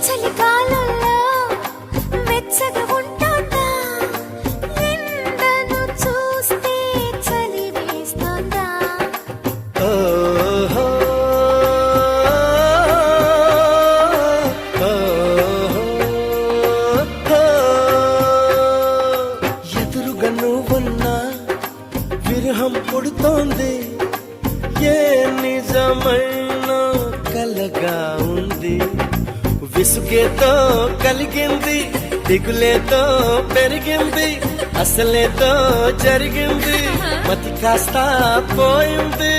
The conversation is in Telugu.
చలికాలంలో వెచ్చగా ఉంటుందా ఎండను చూస్తే చలి వేస్తుందా ఓహో, ఓహో, ఎదురుగా నువ్వున్నా విరహం పుడుతోంది, ఏ నిజమైన కలగా ఉంది. విసుగేతో కలిగింది, దిగులేతో పెరిగింది, అసలేతో జరిగింది, మతి కాస్త పోయింది.